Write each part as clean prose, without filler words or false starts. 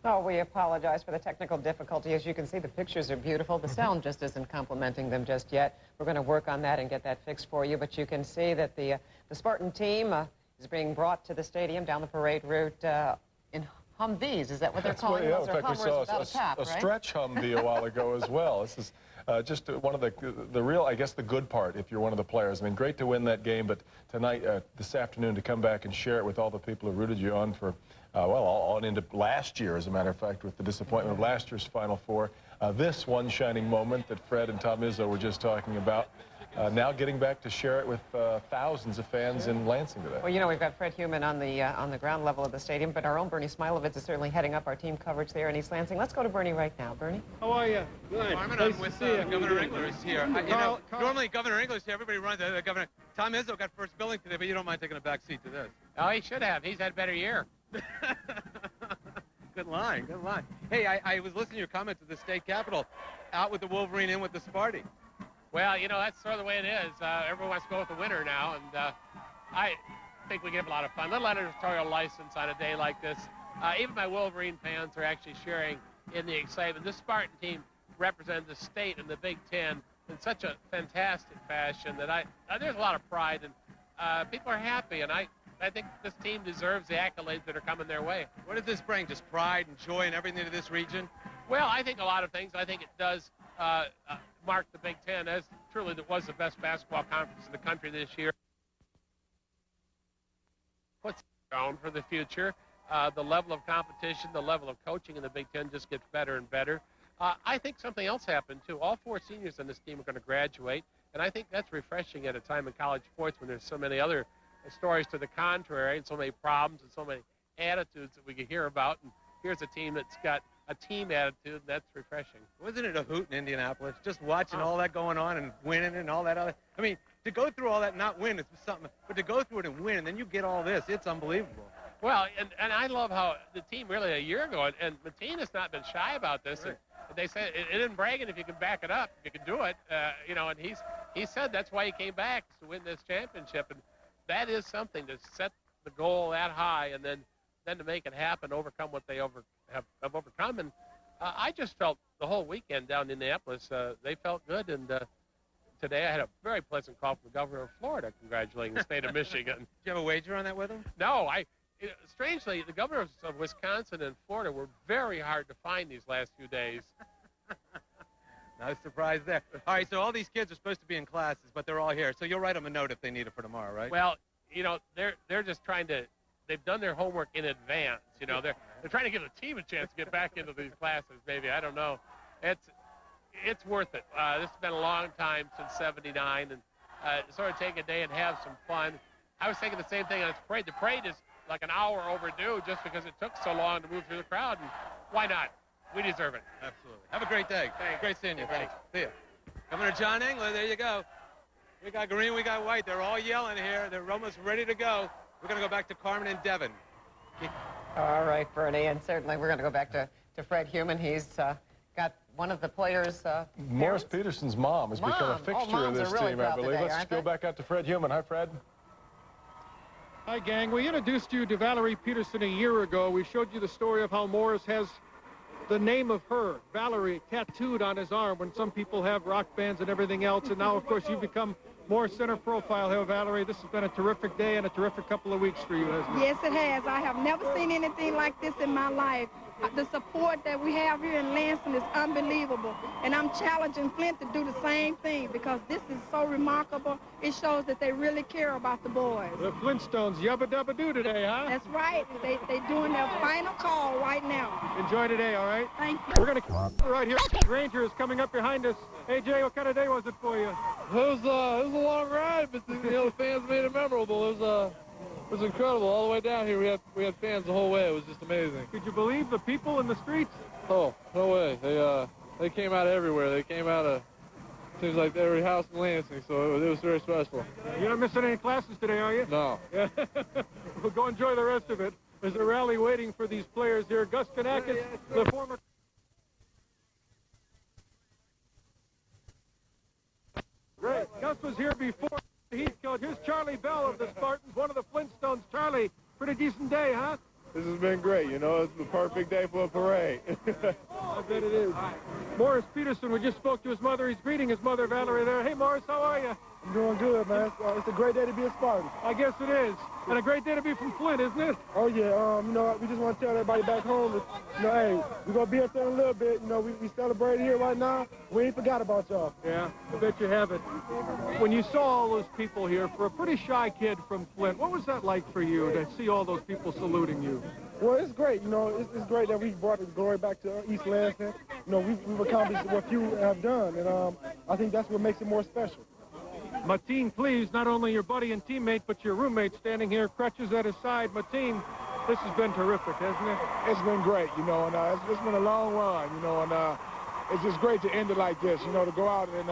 Oh, we apologize for the technical difficulty. As you can see, the pictures are beautiful. The sound just isn't complimenting them just yet. We're going to work on that and get that fixed for you. But you can see that the Spartan team is being brought to the stadium down the parade route in Humvees. Is that what they're calling them? Yeah, in fact, we saw a stretch Humvee a while ago as well. This is just one of the real, I guess, the good part if you're one of the players. I mean, great to win that game, but tonight, this afternoon, to come back and share it with all the people who rooted you on for, well, on into last year, as a matter of fact, with the disappointment of last year's Final Four. This one shining moment that Fred and Tom Izzo were just talking about, now getting back to share it with thousands of fans in Lansing today. Well, you know, we've got Fred Heumann on the ground level of the stadium, but our own Bernie Smilovitz is certainly heading up our team coverage there in East Lansing. Let's go to Bernie right now. Bernie? How are you? Good. Nice I'm with Governor Engler's here. Normally Governor Engler's here. Everybody runs. Governor Tom Izzo got first billing today, but you don't mind taking a back seat to this. Oh, he should have. He's had a better year. Good line, good line. Hey, I was listening to your comments at the state capitol. Out with the Wolverine, in with the Sparty. Well, you know, that's sort of the way it is. Everyone wants to go with the winner now, and I think we give a lot of fun. A little editorial license on a day like this. Even my Wolverine fans are actually sharing in the excitement. This Spartan team represents the state and the Big Ten in such a fantastic fashion that there's a lot of pride, and people are happy, and I think this team deserves the accolades that are coming their way. What does this bring? Just pride and joy and everything to this region? Well, I think a lot of things. I think it does mark the Big Ten as truly that was the best basketball conference in the country this year. Puts it down for the future. The level of competition, the level of coaching in the Big Ten just gets better and better. I think something else happened, too. All four seniors on this team are going to graduate, and I think that's refreshing at a time in college sports when there's so many other stories to the contrary and so many problems and so many attitudes that we can hear about. And here's a team that's got a team attitude, and that's refreshing. Wasn't it a hoot in Indianapolis? Just watching all that going on and winning and all that other. I mean, to go through all that and not win is something, but to go through it and win, and then you get all this, it's unbelievable. Well, and I love how the team really a year ago, and Mateen has not been shy about this. Right. And they said it isn't bragging if you can back it up, if you can do it. You know, and he said that's why he came back, to win this championship, and that is something to set the goal that high, and then to make it happen, overcome what they have overcome. And I just felt the whole weekend down in Indianapolis, they felt good. And today I had a very pleasant call from the governor of Florida congratulating the state of Michigan. Did you have a wager on that with him? No, strangely, the governors of Wisconsin and Florida were very hard to find these last few days. No surprise there. All right, so all these kids are supposed to be in classes, but they're all here. So you'll write them a note if they need it for tomorrow, right? Well, you know, they're just trying to. They've done their homework in advance. You know, they're trying to give the team a chance to get back into these classes. Maybe, I don't know. It's worth it. This has been a long time since '79, and sort of take a day and have some fun. I was thinking the same thing on this parade. The parade is like an hour overdue just because it took so long to move through the crowd, and why not? We deserve it. Absolutely. Have a great day. Thanks. Great seeing you. Thanks. See you. Governor John Engler, there you go. We got green, we got white. They're all yelling here. They're almost ready to go. We're going to go back to Carmen and Devon. All right, Bernie, and certainly we're going to go back to Fred Heumann. He's got one of the players' Morris Peterson's mom has become a fixture of this team, I believe. Let's go back out to Fred Heumann. Hi, Fred. Hi, gang. We introduced you to Valerie Peterson a year ago. We showed you the story of how Morris has the name of her, Valerie, tattooed on his arm when some people have rock bands and everything else. And now, of course, you've become more center profile here, Valerie. This has been a terrific day and a terrific couple of weeks for you, hasn't it? Yes, it has. I have never seen anything like this in my life. The support that we have here in Lansing is unbelievable. And I'm challenging Flint to do the same thing because this is so remarkable. It shows that they really care about the boys. The Flintstones yubba-dubba-doo today, huh? That's right. They doing their final call right now. Enjoy today, all right? Thank you. We're going to right here. Ranger is coming up behind us. Hey, Jay, what kind of day was it for you? It was a long ride, but the fans made it memorable. It was incredible all the way down here. We had fans the whole way. It was just amazing. Could you believe the people in the streets? Oh, no way. They came out of everywhere. They came out of seems like every house in Lansing, so it was very special. You're not missing any classes today, are you? No. Yeah. Well, go enjoy the rest of it. There's a rally waiting for these players here. Gus Kanakis, the former. Great. Gus was here before. He's coach. Here's Charlie Bell of the Spartans, one of the Flintstones. Charlie, pretty decent day, huh? This has been great. You know, it's the perfect day for a parade. I bet it is. Morris Peterson, we just spoke to his mother. He's greeting his mother, Valerie, there. Hey, Morris, how are you? I'm doing good, man. It's a great day to be a Spartan. I guess it is. And a great day to be from Flint, isn't it? Oh, yeah. You know, we just want to tell everybody back home that, you know, hey, we're going to be up there in a little bit. You know, we celebrate here right now. We ain't forgot about y'all. Yeah, I bet you haven't. When you saw all those people here, for a pretty shy kid from Flint, what was that like for you to see all those people saluting you? Well, it's great. You know, it's great that we brought the glory back to East Lansing. You know, we've accomplished what few have done, and I think that's what makes it more special. Mateen Cleaves, not only your buddy and teammate, but your roommate standing here, crutches at his side. Mateen, this has been terrific, hasn't it? It's been great, you know, and it's been a long run, you know, and it's just great to end it like this, you know, to go out and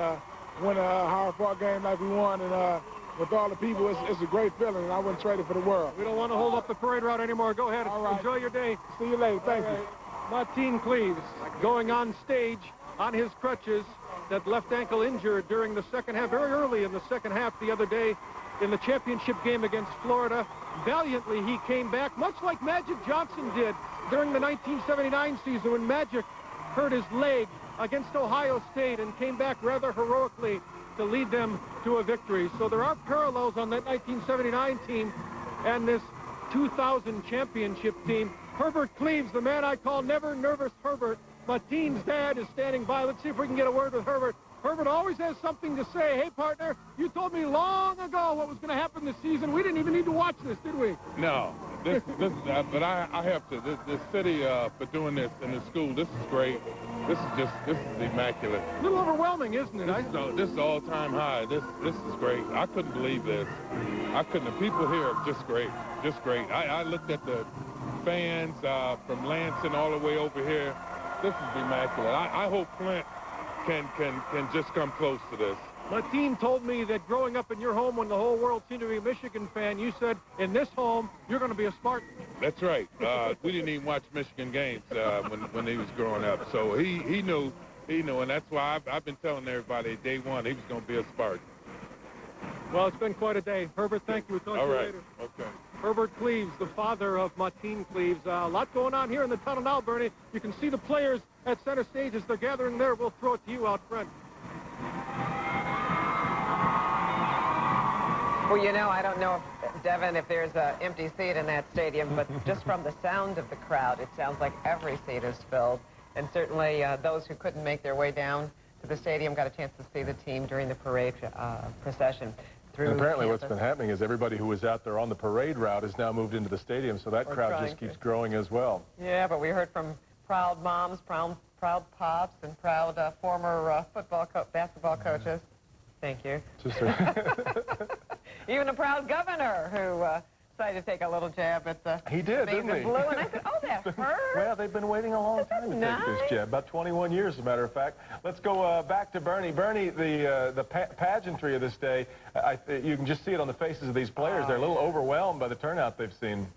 win a hard-fought game like we won, and with all the people, it's a great feeling, and I wouldn't trade it for the world. We don't want to hold up the parade route anymore. Go ahead. All right. Enjoy your day. See you later. Thank you. Mateen Cleaves going on stage on his crutches, that left ankle injured during the second half, very early in the second half the other day in the championship game against Florida. Valiantly, he came back, much like Magic Johnson did during the 1979 season when Magic hurt his leg against Ohio State and came back rather heroically to lead them to a victory. So there are parallels on that 1979 team and this 2000 championship team. Herbert Cleaves, the man I call Never Nervous Herbert, Mateen's dad, is standing by. Let's see if we can get a word with Herbert. Herbert always has something to say. Hey, partner, you told me long ago what was going to happen this season. We didn't even need to watch this, did we? No. But I have to. This city, for doing this, and the school, this is great. This is immaculate. A little overwhelming, isn't it? This is all-time high. This is great. I couldn't believe this. I couldn't. The people here are just great. Just great. I looked at the fans from Lansing all the way over here. This is immaculate. I hope Flint can just come close to this. Mateen told me that growing up in your home when the whole world seemed to be a Michigan fan, you said, in this home, you're going to be a Spartan. That's right. We didn't even watch Michigan games when he was growing up. So he knew, and that's why I've been telling everybody day one he was going to be a Spartan. Well, it's been quite a day. Herbert, thank you. We'll talk to you later. Okay. Herbert Cleaves, the father of Mateen Cleaves. A lot going on here in the tunnel now, Bernie. You can see the players at center stage as they're gathering there. We'll throw it to you out front. Well, you know, I don't know, Devin, if there's an empty seat in that stadium, but just from the sound of the crowd, it sounds like every seat is filled. And certainly those who couldn't make their way down to the stadium got a chance to see the team during the parade procession. And apparently what's been happening is everybody who was out there on the parade route has now moved into the stadium, so that crowd just keeps growing as well. Yeah, but we heard from proud moms, proud pops, and proud former basketball coaches. Thank you. Even a proud governor who decided to take a little jab at the He did, didn't he? Blue, and I said, oh, that's her. Well, they've been waiting a long time to take this jab, about 21 years, as a matter of fact. Let's go back to Bernie. Bernie, the pageantry of this day, you can just see it on the faces of these players. They're a little overwhelmed by the turnout they've seen.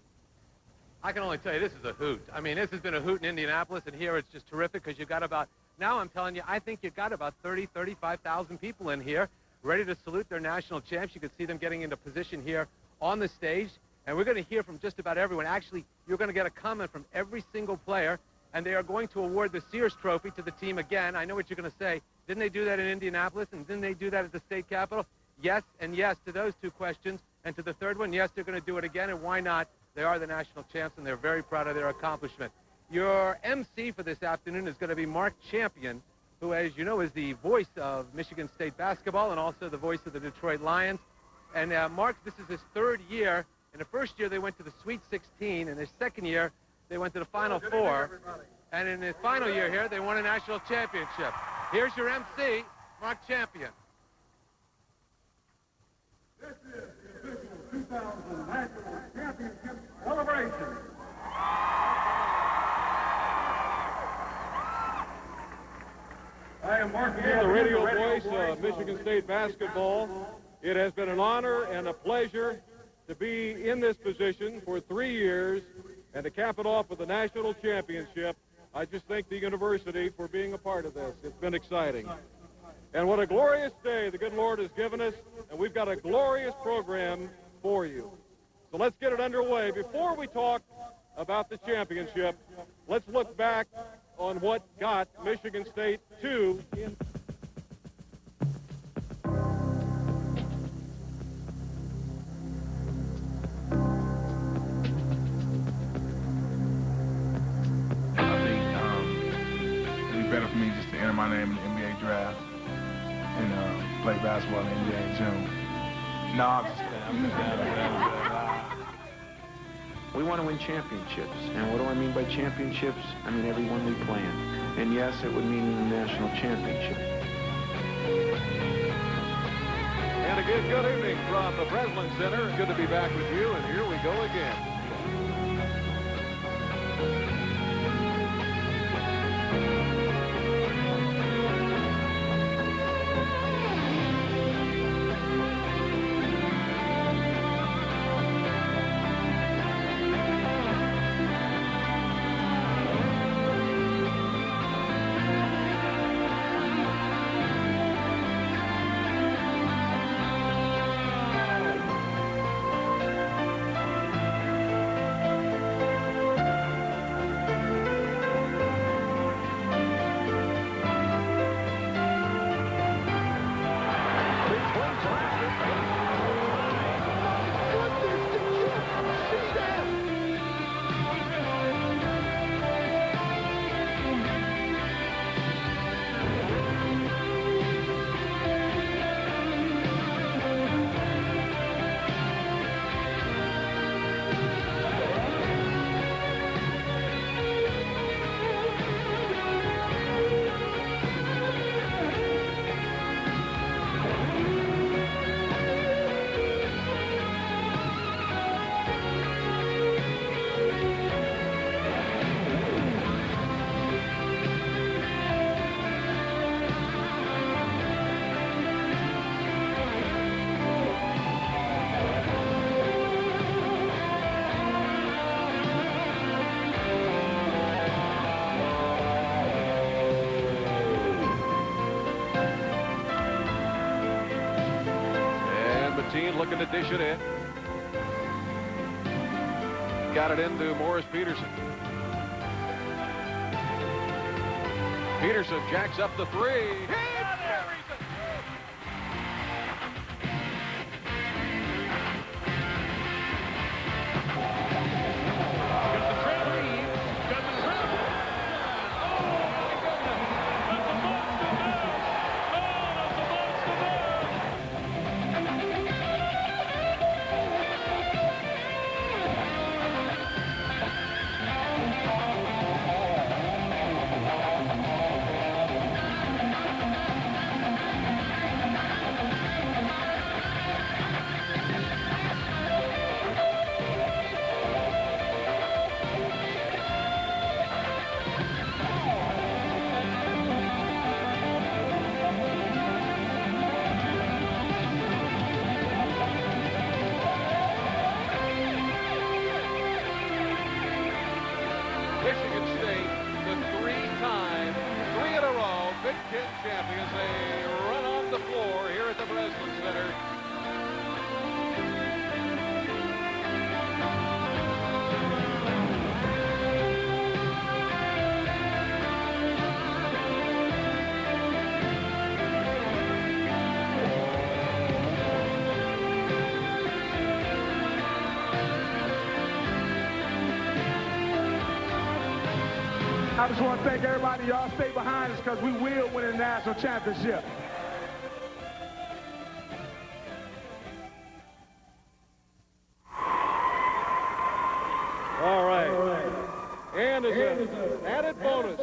I can only tell you, this is a hoot. I mean, this has been a hoot in Indianapolis, and here it's just terrific because you've got about, now I'm telling you, I think you've got about 30, 35,000 people in here ready to salute their national champs. You can see them getting into position here on the stage, and we're going to hear from just about everyone. Actually, you're going to get a comment from every single player, and they are going to award the Sears Trophy to the team again. I know what you're going to say. Didn't they do that in Indianapolis, and didn't they do that at the state capitol? Yes and yes to those two questions, and to the third one, yes, they're going to do it again, and why not? They are the national champs, and they're very proud of their accomplishment. Your MC for this afternoon is going to be Mark Champion, who, as you know, is the voice of Michigan State basketball and also the voice of the Detroit Lions. And Mark, this is his third year. In the first year, they went to the Sweet 16. In their second year, they went to the Final Four. And in the final year here, they won a national championship. Here's your MC, Mark Champion. This is the official 2000 National Championship celebration. I am Mark The radio voice of Michigan State basketball. It has been an honor and a pleasure to be in this position for 3 years and to cap it off with the national championship. I just thank the university for being a part of this. It's been exciting. And what a glorious day the good Lord has given us, and we've got a glorious program for you. So let's get it underway. Before we talk about the championship. Let's look back on what got Michigan State to better for me just to enter my name in the NBA draft and play basketball in the NBA in June. No, I'm just We want to win championships. And what do I mean by championships? I mean every one we play in. And yes, it would mean the national championship. And again, good evening from the Breslin Center. Good to be back with you, and here we go again. Looking to dish it in. Got it into Morris Peterson. Peterson jacks up the three. Michigan State, the three-time, three in a row, Big Ten champions. They run off the floor here at the Breslin Center. I just want to thank everybody. Y'all stay behind us because we will win a national championship. All right. And as an added bonus,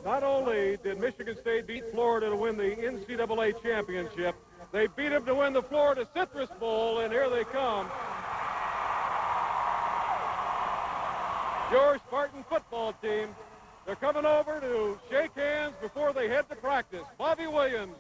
not only did Michigan State beat Florida to win the NCAA championship, they beat them to win the Florida Citrus Bowl, and here they come. Your Spartan football team. They're coming over to shake hands before they head to practice. Bobby Williams.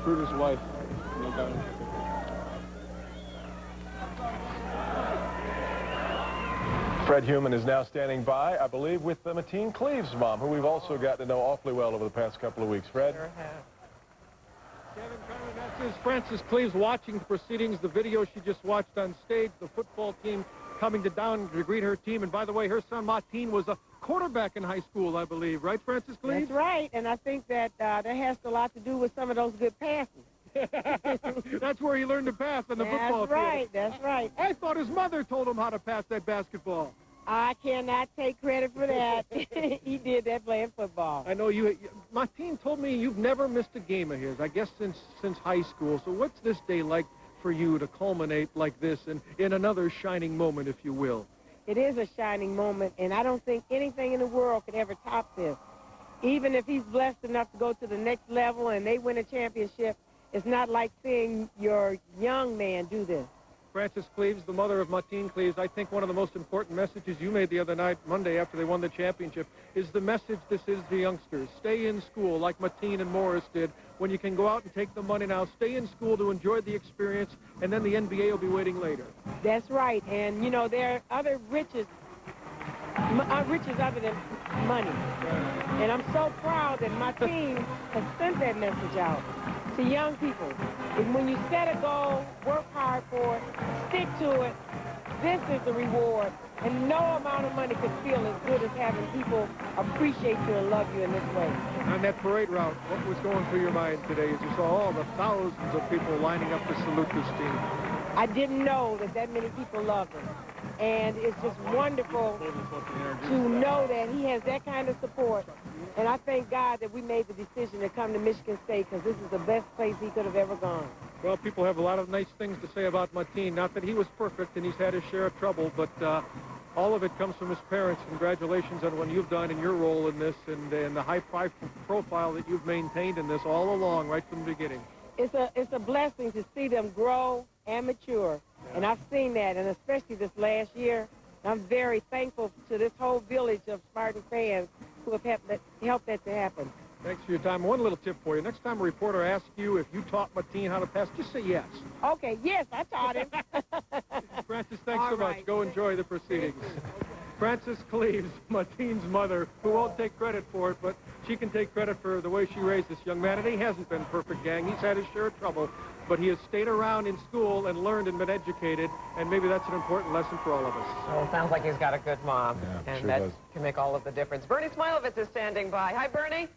Fruiter's wife. No doubt. Fred Heumann is now standing by, I believe, with Mateen Cleave's mom, who we've also gotten to know awfully well over the past couple of weeks. Fred? Sure have. Kevin Carter, that's his Frances Cleaves watching the proceedings, the video she just watched on stage, the football team coming down to greet her team. And by the way, her son Mateen was a quarterback in high school, I believe. Right, Frances Cleaves? That's right, and I think that that has a lot to do with some of those good passes. That's where he learned to pass on the football field. That's right, that's right. I thought his mother told him how to pass that basketball. I cannot take credit for that. He did that playing football. I know Mateen told me you've never missed a game of his, I guess since high school. So what's this day like for you to culminate like this in another shining moment, if you will? It is a shining moment, and I don't think anything in the world could ever top this. Even if he's blessed enough to go to the next level and they win a championship, it's not like seeing your young man do this. Frances Cleaves, the mother of Mateen Cleaves, I think one of the most important messages you made the other night, Monday, after they won the championship, is the message this is to youngsters. Stay in school like Mateen and Morris did. When you can go out and take the money now, stay in school to enjoy the experience, and then the NBA will be waiting later. That's right. And, you know, there are other riches other than money. And I'm so proud that my team has sent that message out to young people. And when you set a goal, work hard for it, stick to it, this is the reward. And no amount of money could feel as good as having people appreciate you and love you in this way. On that parade route, what was going through your mind today as you saw all the thousands of people lining up to salute this team? I didn't know that many people loved him. And it's just wonderful to know that he has that kind of support. And I thank God that we made the decision to come to Michigan State, because this is the best place he could have ever gone. Well, people have a lot of nice things to say about Mateen. Not that he was perfect and he's had his share of trouble, but all of it comes from his parents. Congratulations on what you've done in your role in this and the high profile that you've maintained in this all along, right from the beginning. It's a blessing to see them grow and mature. And I've seen that, and especially this last year. I'm very thankful to this whole village of Spartan fans who have helped that to happen. Thanks for your time. One little tip for you. Next time a reporter asks you if you taught Mateen how to pass, just say yes. Okay, yes, I taught him. Frances, thanks so much. Go enjoy the proceedings. Frances Cleaves, Mateen's mother, who won't take credit for it, but she can take credit for the way she raised this young man. And he hasn't been perfect, gang. He's had his share of trouble, but he has stayed around in school and learned and been educated, and maybe that's an important lesson for all of us. Well, it sounds like he's got a good mom, and sure that does. can make all of the difference. Bernie Smilovitz is standing by. Hi, Bernie.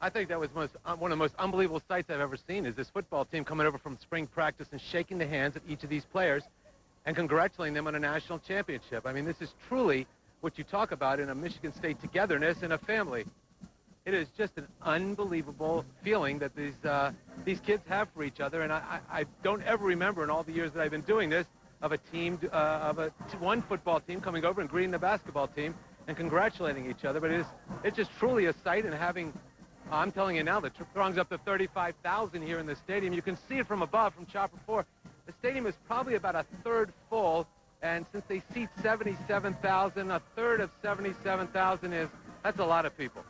I think that was one of the most unbelievable sights I've ever seen, is this football team coming over from spring practice and shaking the hands of each of these players and congratulating them on a national championship. I mean, this is truly what you talk about in a Michigan State togetherness in a family. It is just an unbelievable feeling that these kids have for each other, and I don't ever remember in all the years that I've been doing this of a team, one football team coming over and greeting the basketball team and congratulating each other. But it's just truly a sight, and having, I'm telling you now, the throng's up to 35,000 here in the stadium. You can see it from above, from Chopper 4. The stadium is probably about a third full, and since they seat 77,000, a third of 77,000 that's a lot of people.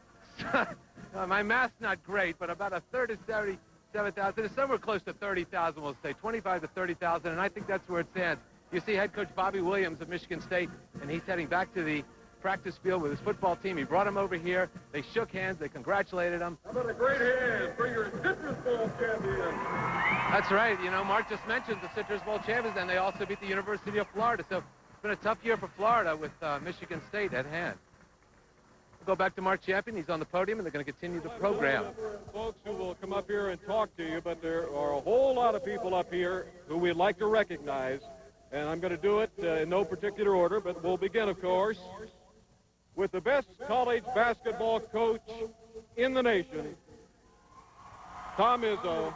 My math's not great, but about a third of 77,000 is somewhere close to 30,000, we'll say, 25 to 30,000, and I think that's where it stands. You see head coach Bobby Williams of Michigan State, and he's heading back to the practice field with his football team. He brought him over here. They shook hands. They congratulated him. How about a great hand for your Citrus Bowl champion? That's right. You know, Mark just mentioned the Citrus Bowl champions, and they also beat the University of Florida. So it's been a tough year for Florida with Michigan State at hand. We'll go back to Mark Champion. He's on the podium, and they're going to continue the program. Folks who will come up here and talk to you, but there are a whole lot of people up here who we'd like to recognize, and I'm going to do it in no particular order, but we'll begin, of course, with the best college basketball coach in the nation, Tom Izzo.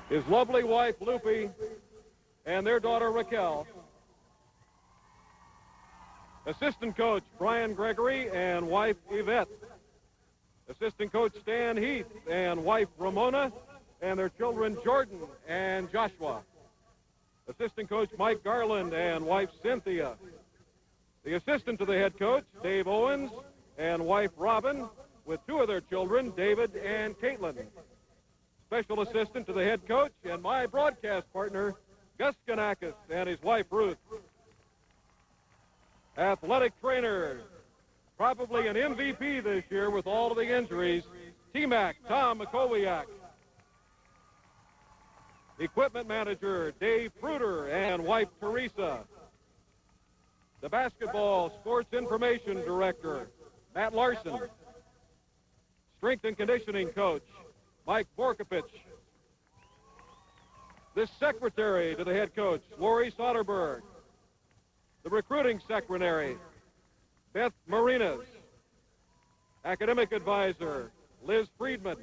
His lovely wife, Lupe, and their daughter, Raquel. Assistant coach, Brian Gregory, and wife, Yvette. Assistant coach, Stan Heath, and wife, Ramona, and their children, Jordan and Joshua. Assistant coach, Mike Garland, and wife, Cynthia. The assistant to the head coach, Dave Owens, and wife Robin, with two of their children, David and Caitlin. Special assistant to the head coach and my broadcast partner, Gus Kanakis, and his wife Ruth. Athletic trainer, probably an MVP this year with all of the injuries, T-Mac, Tom McCowiak. Equipment manager, Dave Fruiter, and wife Teresa. The basketball sports information director, Matt Larson. Strength and conditioning coach, Mike Borkovich. The secretary to the head coach, Lori Soderberg. The recruiting secretary, Beth Marinas. Academic advisor, Liz Friedman.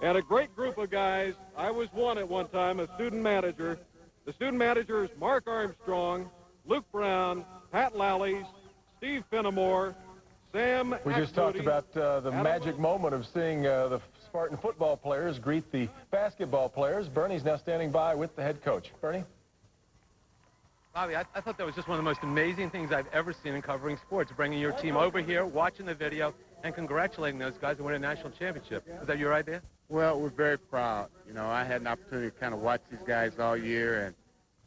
And a great group of guys. I was one at one time, a student manager. The student managers, Mark Armstrong, Luke Brown, Pat Lallies, Steve Fenimore, Sam We just talked about the magic moment of seeing the Spartan football players greet the basketball players. Bernie's now standing by with the head coach. Bernie? Bobby, I thought that was just one of the most amazing things I've ever seen in covering sports, bringing your team over here, watching the video, and congratulating those guys who won a national championship. Was that your idea? Well, we're very proud. You know, I had an opportunity to kind of watch these guys all year,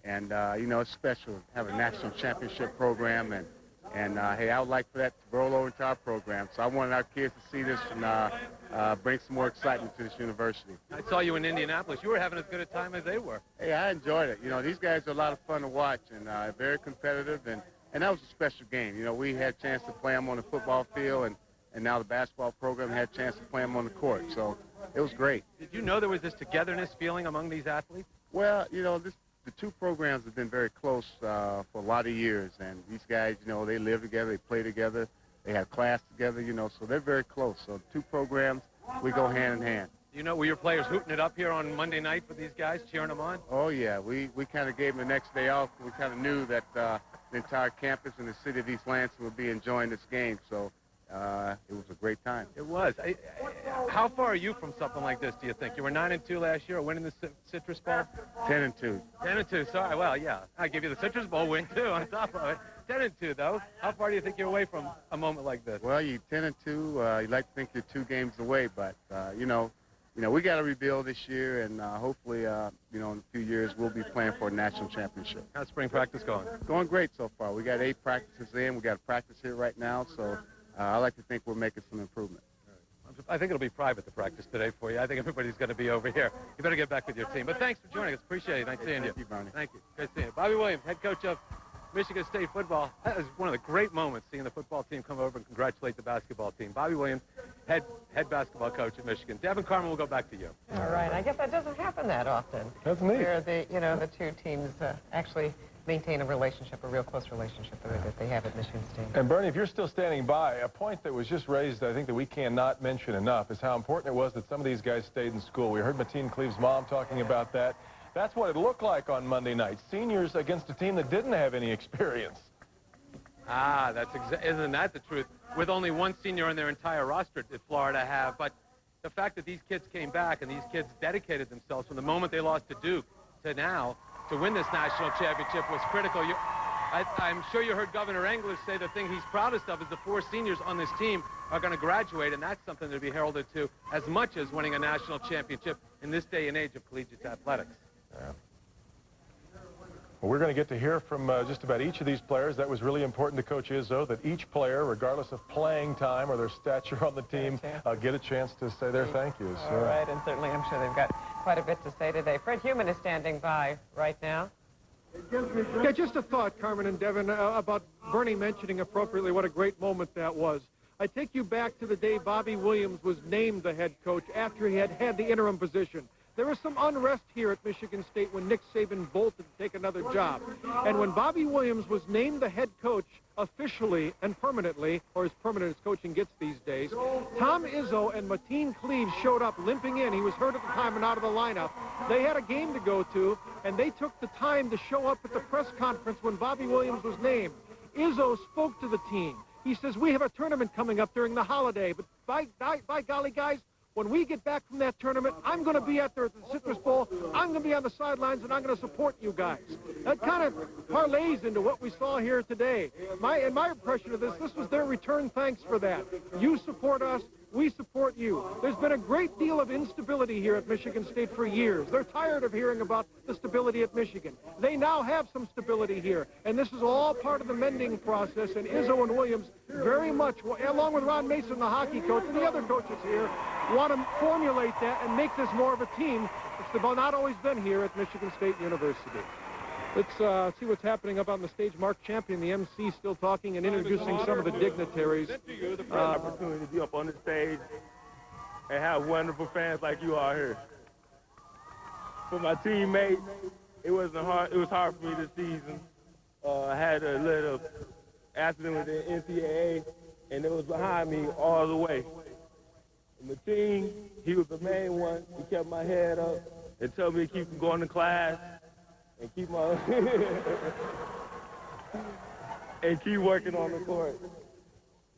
and you know, it's special to have a national championship program, and hey, I would like for that to roll over into our program. So I wanted our kids to see this and bring some more excitement to this university. I saw you in Indianapolis. You were having as good a time as they were. Hey, I enjoyed it. You know, these guys are a lot of fun to watch, and very competitive, and that was a special game. You know, we had a chance to play them on the football field, and now the basketball program had a chance to play them on the court. So it was great. Did you know there was this togetherness feeling among these athletes? Well, you know, the two programs have been very close for a lot of years, and these guys, you know, they live together, they play together, they have class together, you know, so they're very close. So the two programs, we go hand in hand. You know, were your players hooting it up here on Monday night for these guys, cheering them on? Oh, yeah. We kind of gave them the next day off. We kind of knew that the entire campus in the city of East Lansing would be enjoying this game, so it was a great time. It was. How far are you from something like this, do you think? You were 9-2 last year, winning the Citrus Bowl? 10-2. 10-2, sorry. Well, yeah. I give you the Citrus Bowl win, too, on top of it. 10-2, though. How far do you think you're away from a moment like this? Well, you're 10-2. You like to think you're 2 games away, but, you know, we got to rebuild this year, and hopefully, you know, in a few years, we'll be playing for a national championship. How's spring practice going? Going great so far. We got 8 practices in. We got a practice here right now, so I like to think we're making some improvement. I think it'll be private, the practice today for you. I think everybody's going to be over here. You better get back with your team. But thanks for joining us. Appreciate it. Nice seeing you. Thank you, Bernie. Thank you. Great seeing you. Bobby Williams, head coach of Michigan State football. That was one of the great moments, seeing the football team come over and congratulate the basketball team. Bobby Williams, head basketball coach at Michigan. Devin Carmen, we'll go back to you. All right. I guess that doesn't happen that often. That's neat. Where the two teams actually maintain a relationship, a real close relationship that they have at Michigan State. And Bernie, if you're still standing by, a point that was just raised, I think that we cannot mention enough, is how important it was that some of these guys stayed in school. We heard Mateen Cleave's mom talking about that. That's what it looked like on Monday night. Seniors against a team that didn't have any experience. Ah, isn't that the truth? With only one senior on their entire roster did Florida have. But the fact that these kids came back and these kids dedicated themselves from the moment they lost to Duke to now to win this national championship was critical. I'm sure you heard Governor English say the thing he's proudest of is the 4 seniors on this team are going to graduate, and that's something to be heralded to as much as winning a national championship in this day and age of collegiate athletics. Yeah. Well, we're going to get to hear from just about each of these players. That was really important to Coach Izzo, that each player, regardless of playing time or their stature on the team, get a chance to say their thank yous. All right, and certainly I'm sure they've got quite a bit to say today. Fred Heumann is standing by right now. Yeah, just a thought, Carmen and Devin, about Bernie mentioning appropriately what a great moment that was. I take you back to the day Bobby Williams was named the head coach after he had the interim position. There was some unrest here at Michigan State when Nick Saban bolted to take another job. And when Bobby Williams was named the head coach officially and permanently, or as permanent as coaching gets these days, Tom Izzo and Mateen Cleaves showed up limping in. He was hurt at the time and out of the lineup. They had a game to go to, and they took the time to show up at the press conference when Bobby Williams was named. Izzo spoke to the team. He says, we have a tournament coming up during the holiday, but by golly, guys, when we get back from that tournament, I'm going to be out there at the Citrus Bowl. I'm going to be on the sidelines, and I'm going to support you guys. That kind of parlays into what we saw here today. My impression of this was their return thanks for that. You support us. We support you. There's been a great deal of instability here at Michigan State for years. They're tired of hearing about the stability at Michigan. They now have some stability here, and this is all part of the mending process, and Izzo and Williams very much, along with Ron Mason, the hockey coach, and the other coaches here, want to formulate that and make this more of a team. It's not always been here at Michigan State University. Let's see what's happening up on the stage. Mark Champion, the MC, still talking and introducing some of the dignitaries. Opportunity to be up on the stage and have wonderful fans like you are here. For my teammates, it wasn't hard. It was hard for me this season. I had a little accident with the NCAA, and it was behind me all the way. And the team, he was the main one. He kept my head up and told me to keep going to class. And keep my and keep working on the court.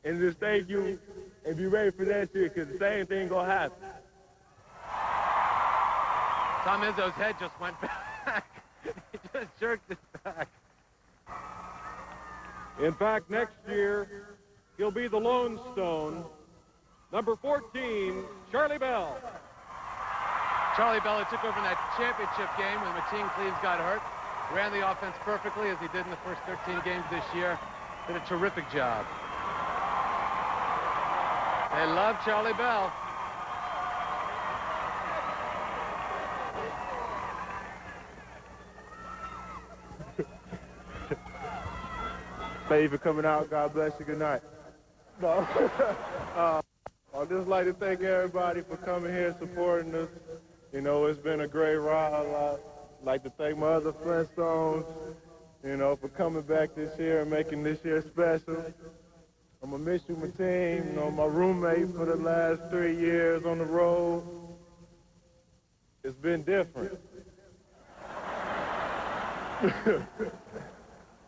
And just thank you and be ready for that shit, because the same thing gonna happen. Tom Izzo's head just went back. He just jerked it back. In fact, next year, he'll be the Lone Stone. Number 14, Charlie Bell. Charlie Bell took over in that championship game when Mateen Cleaves got hurt. Ran the offense perfectly as he did in the first 13 games this year. Did a terrific job. They love Charlie Bell. Thank you for coming out. God bless you. Good night. No. I'd just like to thank everybody for coming here and supporting us. You know, it's been a great ride. I'd like to thank my other Flintstones, you know, for coming back this year and making this year special. I'm going to miss you, my team, you know, my roommate for the last 3 years on the road. It's been different.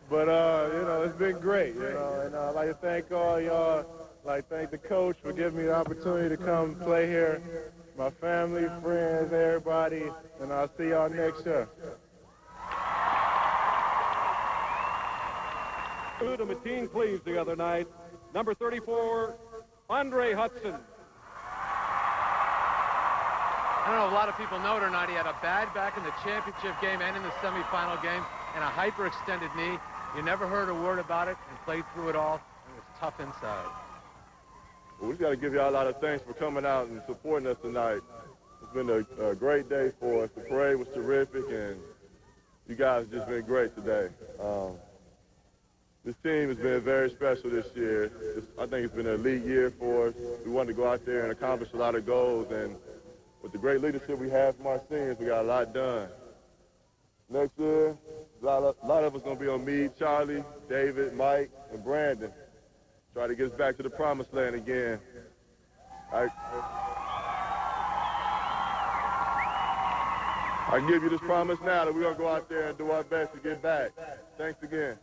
But, you know, it's been great, you know, and I'd like to thank all y'all. I'd like to thank the coach for giving me the opportunity to come play here. My family, friends, everybody, and I'll see y'all next year. To Mateen Cleaves the other night, number 34, Andre Hudson. I don't know if a lot of people know it or not. He had a bad back in the championship game and in the semifinal game, and a hyperextended knee. You never heard a word about it and played through it all. It was tough inside. Well, we just got to give y'all a lot of thanks for coming out and supporting us tonight. It's been a great day for us. The parade was terrific, and you guys have just been great today. This team has been very special this year. I think it's been an elite year for us. We wanted to go out there and accomplish a lot of goals, and with the great leadership we have from our seniors, we got a lot done. Next year, a lot of us going to be on me, Charlie, David, Mike, and Brandon. Try to get us back to the promised land again. I can give you this promise now that we're going to go out there and do our best to get back. Thanks again.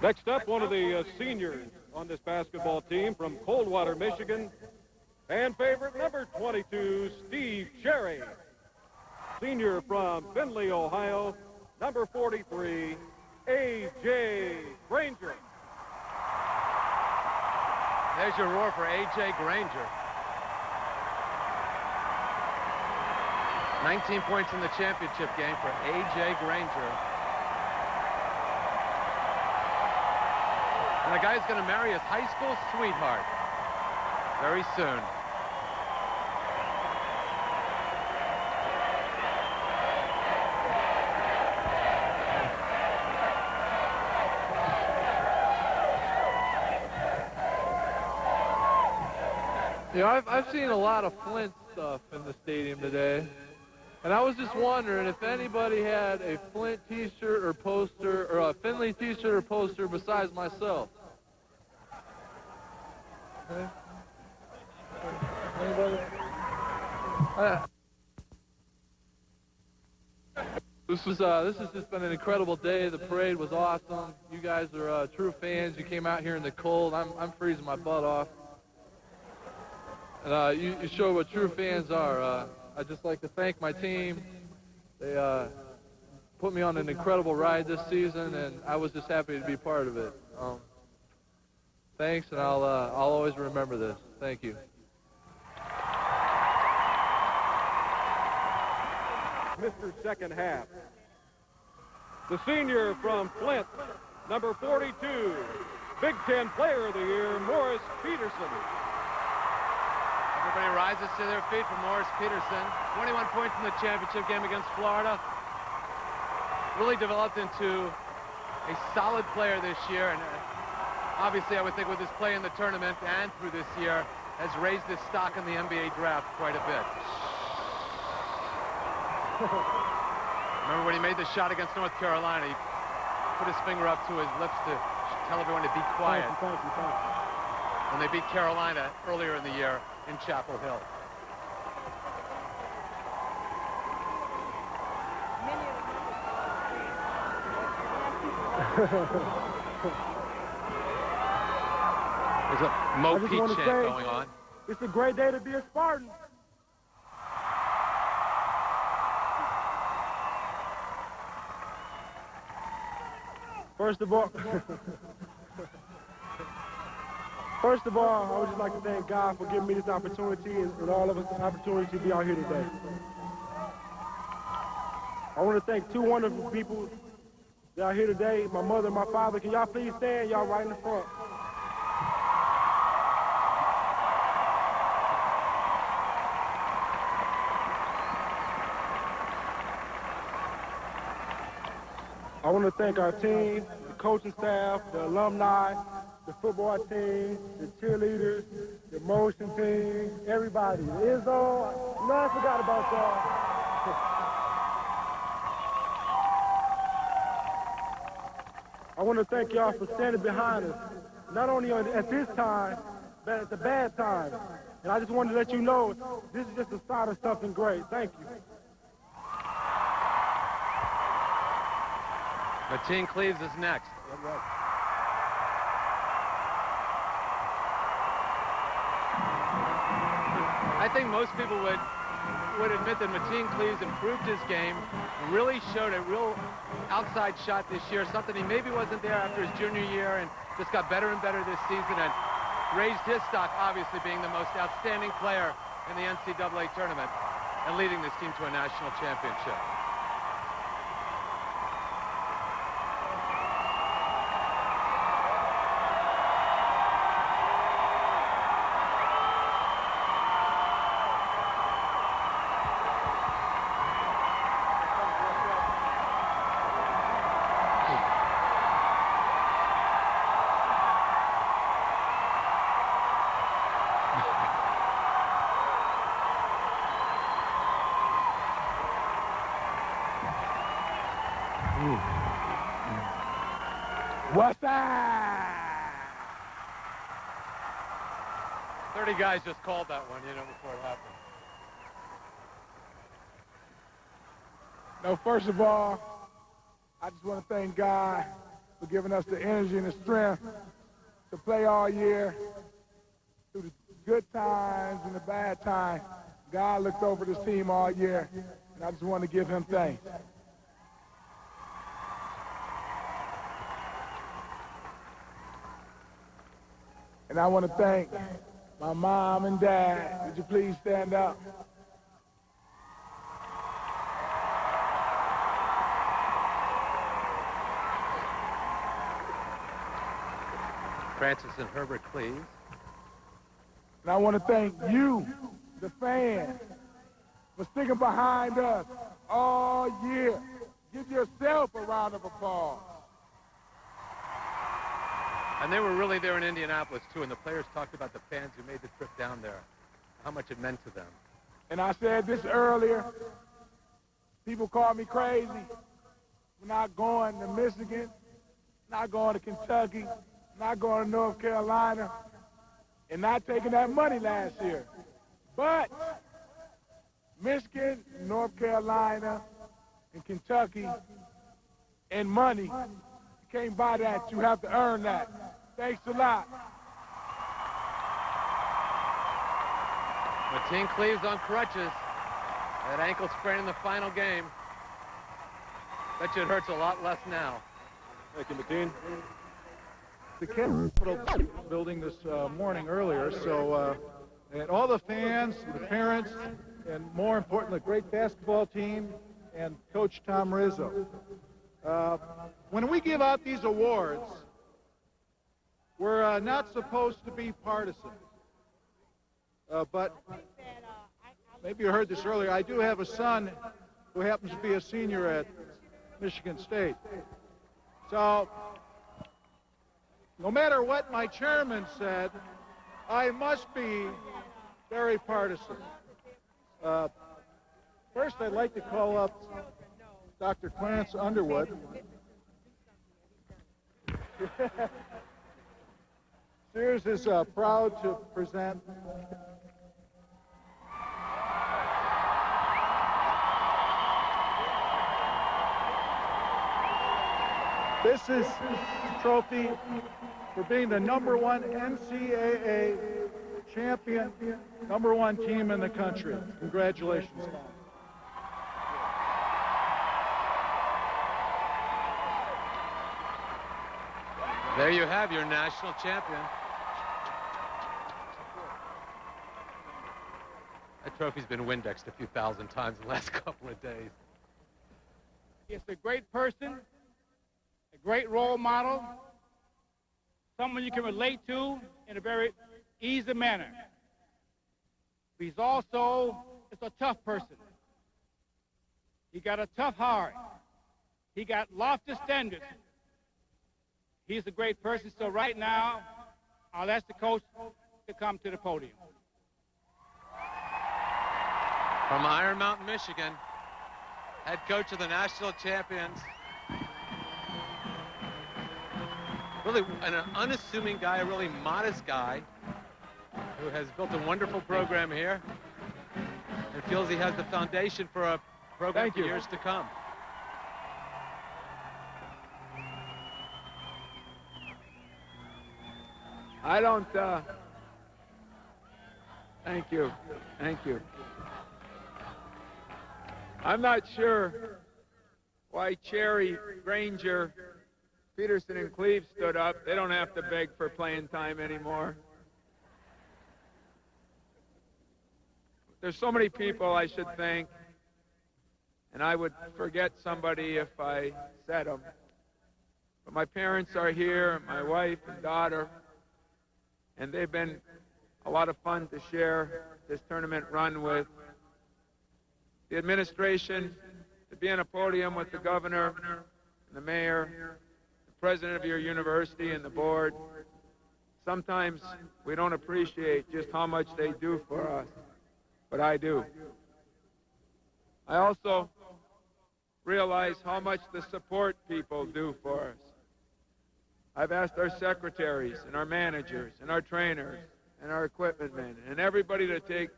Next up, one of the seniors on this basketball team from Coldwater, Michigan. Fan favorite, number 22, Steve Sherry. Senior from Findlay, Ohio, number 43, A.J. Granger. There's your roar for A.J. Granger. 19 points in the championship game for A.J. Granger. And the guy's going to marry his high school sweetheart very soon. You know, I've seen a lot of Flint stuff in the stadium today, and I was just wondering if anybody had a Flint T-shirt or poster, or a Findlay T-shirt or poster besides myself. Okay. Anybody? This has just been an incredible day. The parade was awesome. You guys are true fans. You came out here in the cold. I'm freezing my butt off. And you show what true fans are. I'd just like to thank my team. They put me on an incredible ride this season, and I was just happy to be part of it. Thanks, and I'll always remember this. Thank you. Mr. Second Half. The senior from Flint, number 42, Big Ten Player of the Year, Morris Peterson. Everybody rises to their feet for Morris Peterson. 21 points in the championship game against Florida. Really developed into a solid player this year, and obviously I would think with his play in the tournament and through this year has raised his stock in the NBA draft quite a bit. Remember when he made the shot against North Carolina, he put his finger up to his lips to tell everyone to be quiet. Thank you. When they beat Carolina earlier in the year in Chapel Hill. There's a Mo Pete chant going on. It's a great day to be a Spartan. First of all, I would just like to thank God for giving me this opportunity and all of us the opportunity to be out here today. I want to thank two wonderful people that are here today, my mother and my father. Can y'all please stand? Y'all right in the front. I want to thank our team, the coaching staff, the alumni, the football team, the cheerleaders, the motion team, everybody. Izzo, I forgot about y'all. I want to thank y'all for standing behind us, not only at this time, but at the bad times. And I just wanted to let you know, this is just the start of something great. Thank you. Mateen Cleaves is next. I think most people would admit that Mateen Cleaves improved his game, really showed a real outside shot this year, something he maybe wasn't there after his junior year, and just got better and better this season and raised his stock, obviously being the most outstanding player in the NCAA tournament and leading this team to a national championship. What's that? 30 guys just called that one, before it happened. No, first of all, I just want to thank God for giving us the energy and the strength to play all year through the good times and the bad times. God looked over this team all year, and I just want to give him thanks. And I want to thank my mom and dad. Would you please stand up? Francis and Herbert Cleaves. And I want to thank you, the fans, for sticking behind us all year. Give yourself a round of applause. And they were really there in Indianapolis, too, and the players talked about the fans who made the trip down there, how much it meant to them. And I said this earlier, people call me crazy. We're not going to Michigan, not going to Kentucky, not going to North Carolina, and not taking that money last year. But Michigan, North Carolina, in Kentucky and money. You can't buy that. You have to earn that. Thanks a lot. Mateen Cleaves on crutches. That ankle sprain in the final game. Bet you it hurts a lot less now. Thank you, Mateen. The Capitol building this morning earlier, so and all the fans, the parents, and more important, the great basketball team and Coach Tom Rizzo. When we give out these awards, we're not supposed to be partisan. But maybe you heard this earlier, I do have a son who happens to be a senior at Michigan State. So, no matter what my chairman said, I must be very partisan. First, I'd like to call up Dr. Clarence Underwood. Sears is proud to present this is a trophy for being the #1 NCAA champion, #1 team in the country. Congratulations. There you have your national champion. That trophy's been Windexed a few thousand times in the last couple of days. It's a great person, a great role model, someone you can relate to in a very easy manner. But he's also a tough person. He got a tough heart. He got lofty standards. He's a great person. So right now, I'll ask the coach to come to the podium. From Iron Mountain, Michigan, head coach of the national champions. Really an unassuming guy, a really modest guy who has built a wonderful program here and feels he has the foundation for a program for years to come. I don't, thank you. I'm not sure why Cherry, Granger, Peterson, and Cleave stood up. They don't have to beg for playing time anymore. There's so many people I should thank, and I would forget somebody if I said them. But my parents are here, my wife and daughter, and they've been a lot of fun to share this tournament run with. The administration, to be on a podium with the governor and the mayor, the president of your university and the board. Sometimes we don't appreciate just how much they do for us, but I do. I also realize how much the support people do for us. I've asked our secretaries and our managers and our trainers and our equipment men and everybody to take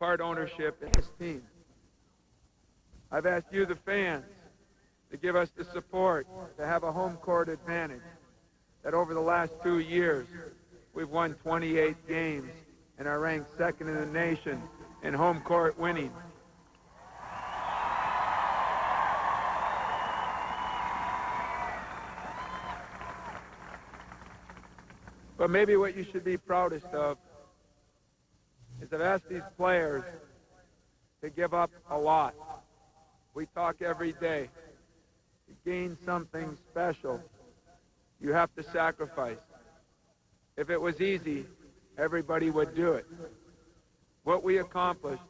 part ownership in this team. I've asked you, the fans, to give us the support to have a home court advantage, that over the last 2 years, we've won 28 games and are ranked second in the nation in home court winning. But maybe what you should be proudest of is I've asked these players to give up a lot. We talk every day. To gain something special, you have to sacrifice. If it was easy, everybody would do it. What we accomplished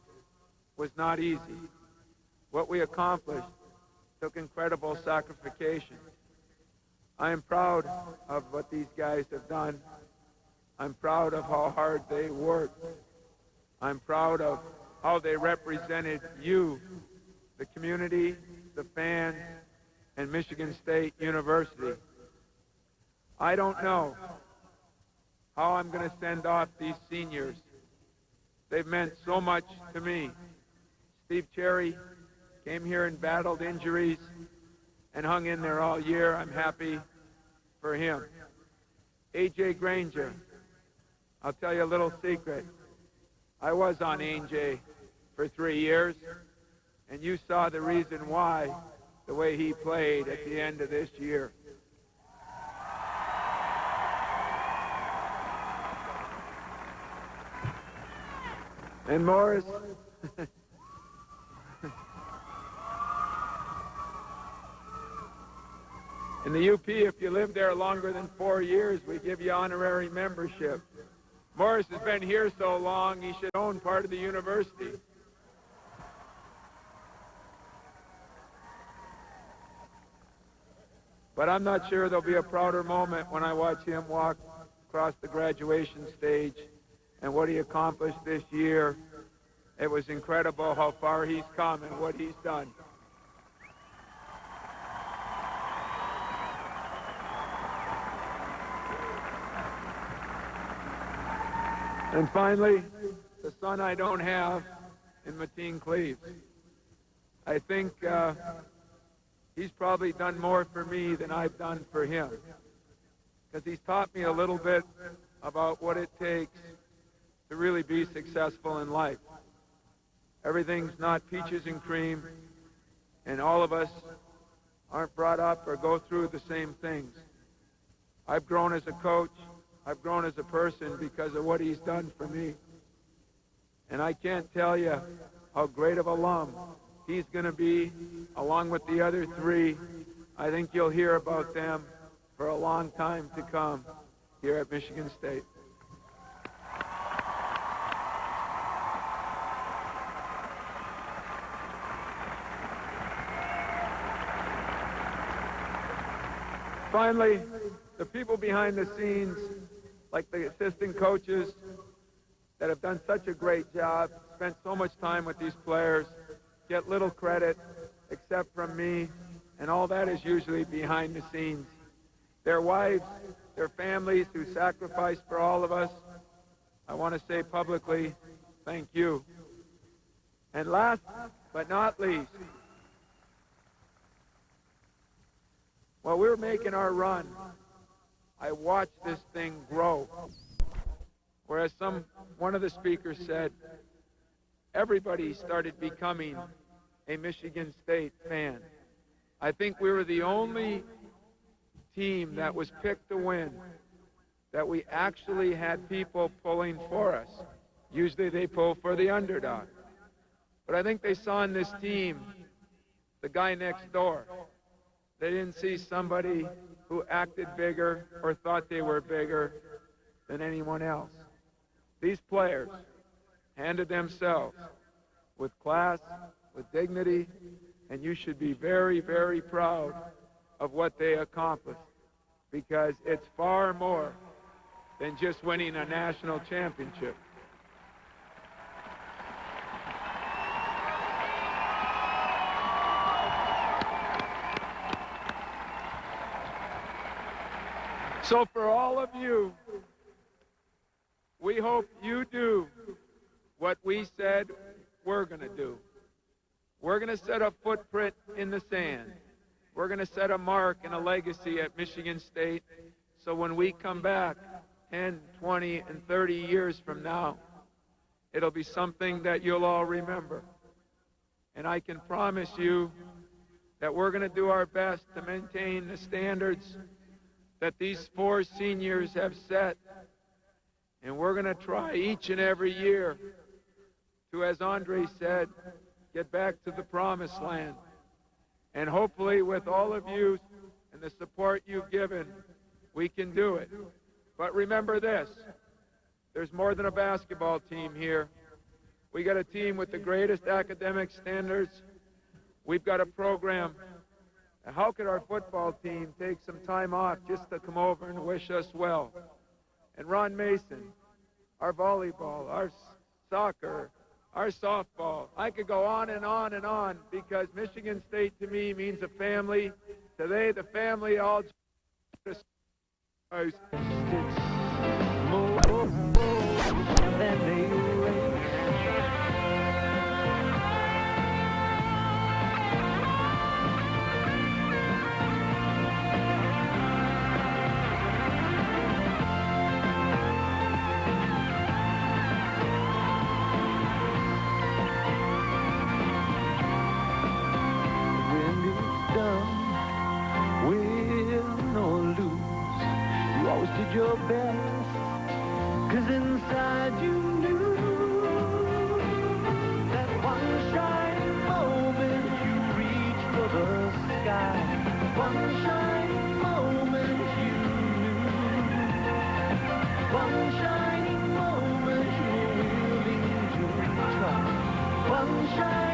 was not easy. What we accomplished took incredible sacrification. I am proud of what these guys have done. I'm proud of how hard they worked. I'm proud of how they represented you, the community, the fans, and Michigan State University. I don't know how I'm going to send off these seniors. They've meant so much to me. Steve Cherry came here and battled injuries and hung in there all year. I'm happy for him. A.J. Granger, I'll tell you a little secret. I was on A.J. for 3 years, and you saw the reason why, the way he played at the end of this year. And Morris, in the UP, if you live there longer than 4 years, we give you honorary membership. Morris has been here so long, he should own part of the university. But I'm not sure there'll be a prouder moment when I watch him walk across the graduation stage and what he accomplished this year. It was incredible how far he's come and what he's done. And finally, the son I don't have in Mateen Cleaves. I think he's probably done more for me than I've done for him, because he's taught me a little bit about what it takes to really be successful in life. Everything's not peaches and cream, and all of us aren't brought up or go through the same things. I've grown as a coach. I've grown as a person because of what he's done for me. And I can't tell you how great of alum he's going to be, along with the other three. I think you'll hear about them for a long time to come here at Michigan State. Finally, the people behind the scenes, like the assistant coaches that have done such a great job, spent so much time with these players, get little credit except from me, and all that is usually behind the scenes. Their wives, their families who sacrificed for all of us, I want to say publicly, thank you. And last but not least, while we were making our run, I watched this thing grow. Whereas one of the speakers said, everybody started becoming a Michigan State fan. I think we were the only team that was picked to win that we actually had people pulling for us. Usually they pull for the underdog. But I think they saw in this team the guy next door. They didn't see somebody who acted bigger or thought they were bigger than anyone else. These players handled themselves with class, with dignity, and you should be very, very proud of what they accomplished, because it's far more than just winning a national championship. So for all of you, we hope you do what we said we're going to do. We're going to set a footprint in the sand. We're going to set a mark and a legacy at Michigan State, so when we come back 10, 20, and 30 years from now, it'll be something that you'll all remember. And I can promise you that we're going to do our best to maintain the standards that these four seniors have set. And we're going to try each and every year to, as Andre said, get back to the promised land. And hopefully with all of you and the support you've given, we can do it. But remember this, there's more than a basketball team here. We got a team with the greatest academic standards. We've got a program. How could our football team take some time off just to come over and wish us well? And Ron Mason, our volleyball, our soccer, our softball. I could go on and on and on, because Michigan State to me means a family. Today, the family all just best, 'cause inside you knew that one shining moment you reach for the sky, one shining moment you knew, one shining moment you're willing to try, one shining